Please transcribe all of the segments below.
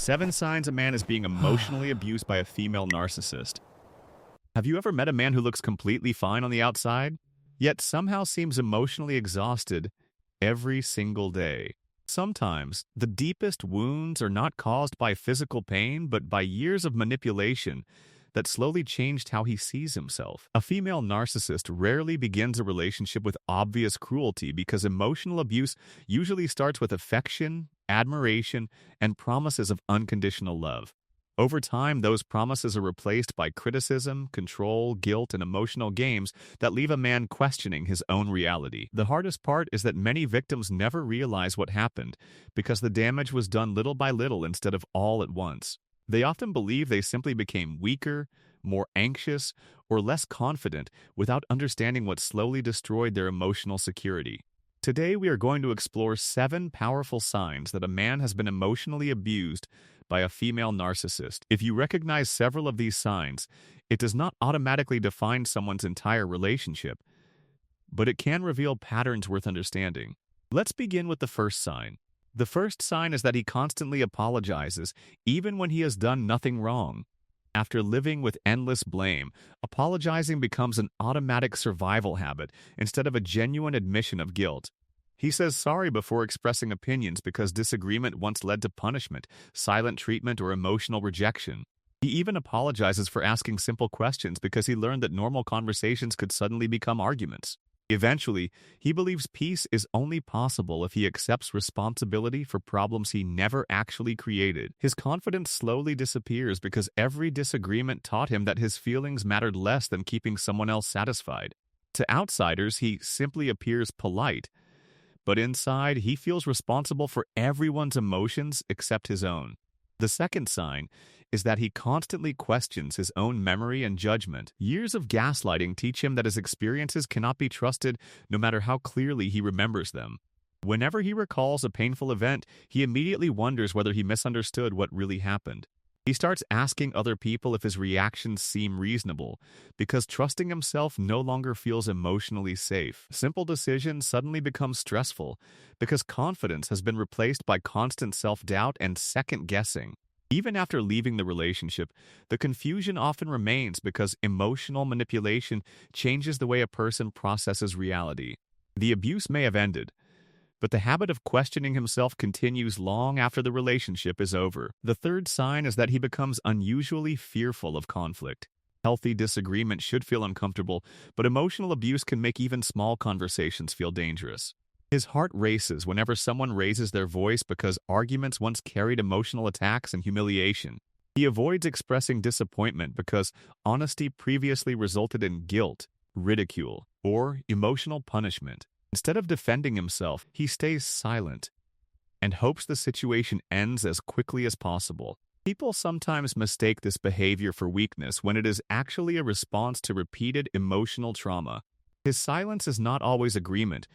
7 signs a man is being emotionally abused by a female narcissist. Have you ever met a man who looks completely fine on the outside, yet somehow seems emotionally exhausted every single day? Sometimes, the deepest wounds are not caused by physical pain, but by years of manipulation that slowly changed how he sees himself. A female narcissist rarely begins a relationship with obvious cruelty because emotional abuse usually starts with affection, admiration, and promises of unconditional love. Over time, those promises are replaced by criticism, control, guilt, and emotional games that leave a man questioning his own reality. The hardest part is that many victims never realize what happened because the damage was done little by little instead of all at once. They often believe they simply became weaker, more anxious, or less confident without understanding what slowly destroyed their emotional security. Today, we are going to explore 7 powerful signs that a man has been emotionally abused by a female narcissist. If you recognize several of these signs, it does not automatically define someone's entire relationship, but it can reveal patterns worth understanding. Let's begin with the first sign. The first sign is that he constantly apologizes, even when he has done nothing wrong. After living with endless blame, apologizing becomes an automatic survival habit instead of a genuine admission of guilt. He says sorry before expressing opinions because disagreement once led to punishment, silent treatment, or emotional rejection. He even apologizes for asking simple questions because he learned that normal conversations could suddenly become arguments. Eventually, he believes peace is only possible if he accepts responsibility for problems he never actually created. His confidence slowly disappears because every disagreement taught him that his feelings mattered less than keeping someone else satisfied. To outsiders, he simply appears polite, but inside, he feels responsible for everyone's emotions except his own. The second sign is that he constantly questions his own memory and judgment. Years of gaslighting teach him that his experiences cannot be trusted no matter how clearly he remembers them. Whenever he recalls a painful event, he immediately wonders whether he misunderstood what really happened. He starts asking other people if his reactions seem reasonable, because trusting himself no longer feels emotionally safe. Simple decisions suddenly become stressful, because confidence has been replaced by constant self-doubt and second-guessing. Even after leaving the relationship, the confusion often remains because emotional manipulation changes the way a person processes reality. The abuse may have ended, but the habit of questioning himself continues long after the relationship is over. The third sign is that he becomes unusually fearful of conflict. Healthy disagreement should feel uncomfortable, but emotional abuse can make even small conversations feel dangerous. His heart races whenever someone raises their voice because arguments once carried emotional attacks and humiliation. He avoids expressing disappointment because honesty previously resulted in guilt, ridicule, or emotional punishment. Instead of defending himself, he stays silent and hopes the situation ends as quickly as possible. People sometimes mistake this behavior for weakness when it is actually a response to repeated emotional trauma. His silence is not always agreement,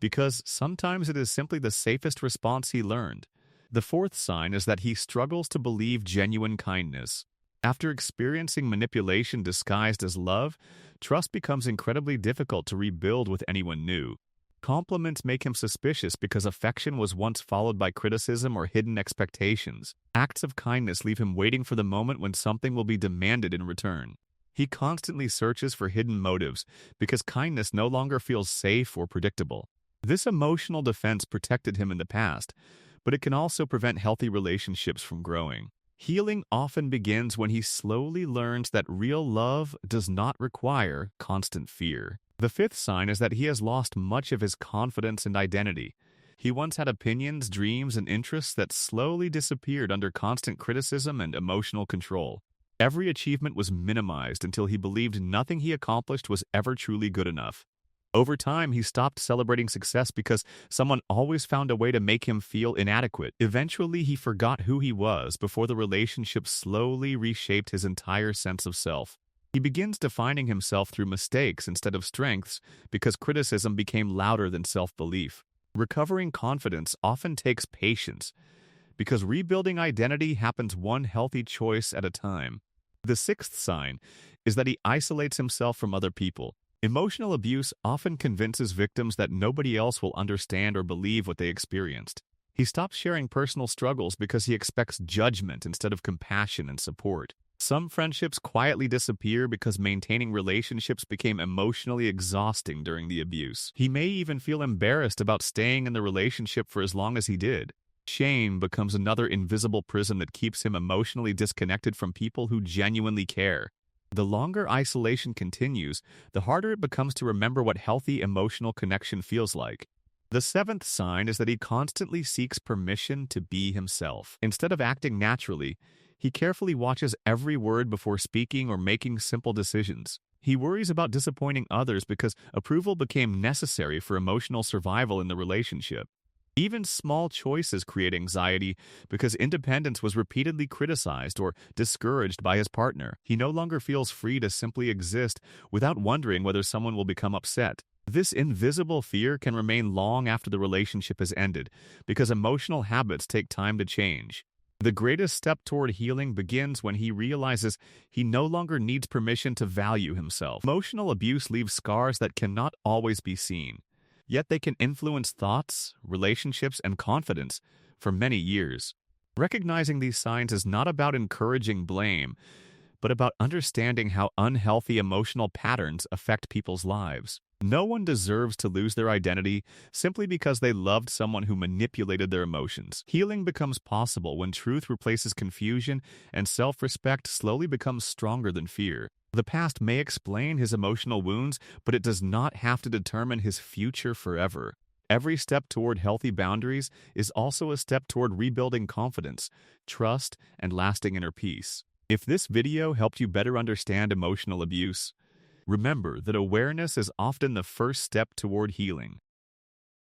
because sometimes it is simply the safest response he learned. The fourth sign is that he struggles to believe genuine kindness. After experiencing manipulation disguised as love, trust becomes incredibly difficult to rebuild with anyone new. Compliments make him suspicious because affection was once followed by criticism or hidden expectations. Acts of kindness leave him waiting for the moment when something will be demanded in return. He constantly searches for hidden motives because kindness no longer feels safe or predictable. This emotional defense protected him in the past, but it can also prevent healthy relationships from growing. Healing often begins when he slowly learns that real love does not require constant fear. The fifth sign is that he has lost much of his confidence and identity. He once had opinions, dreams, and interests that slowly disappeared under constant criticism and emotional control. Every achievement was minimized until he believed nothing he accomplished was ever truly good enough. Over time, he stopped celebrating success because someone always found a way to make him feel inadequate. Eventually, he forgot who he was before the relationship slowly reshaped his entire sense of self. He begins defining himself through mistakes instead of strengths because criticism became louder than self-belief. Recovering confidence often takes patience because rebuilding identity happens one healthy choice at a time. The sixth sign is that he isolates himself from other people. Emotional abuse often convinces victims that nobody else will understand or believe what they experienced. He stops sharing personal struggles because he expects judgment instead of compassion and support. Some friendships quietly disappear because maintaining relationships became emotionally exhausting during the abuse. He may even feel embarrassed about staying in the relationship for as long as he did. Shame becomes another invisible prison that keeps him emotionally disconnected from people who genuinely care. The longer isolation continues, the harder it becomes to remember what healthy emotional connection feels like. The seventh sign is that he constantly seeks permission to be himself. Instead of acting naturally, he carefully watches every word before speaking or making simple decisions. He worries about disappointing others because approval became necessary for emotional survival in the relationship. Even small choices create anxiety because independence was repeatedly criticized or discouraged by his partner. He no longer feels free to simply exist without wondering whether someone will become upset. This invisible fear can remain long after the relationship has ended because emotional habits take time to change. The greatest step toward healing begins when he realizes he no longer needs permission to value himself. Emotional abuse leaves scars that cannot always be seen, yet they can influence thoughts, relationships, and confidence for many years. Recognizing these signs is not about encouraging blame, but about understanding how unhealthy emotional patterns affect people's lives. No one deserves to lose their identity simply because they loved someone who manipulated their emotions. Healing becomes possible when truth replaces confusion and self-respect slowly becomes stronger than fear. The past may explain his emotional wounds, but it does not have to determine his future forever. Every step toward healthy boundaries is also a step toward rebuilding confidence, trust, and lasting inner peace. If this video helped you better understand emotional abuse, remember that awareness is often the first step toward healing.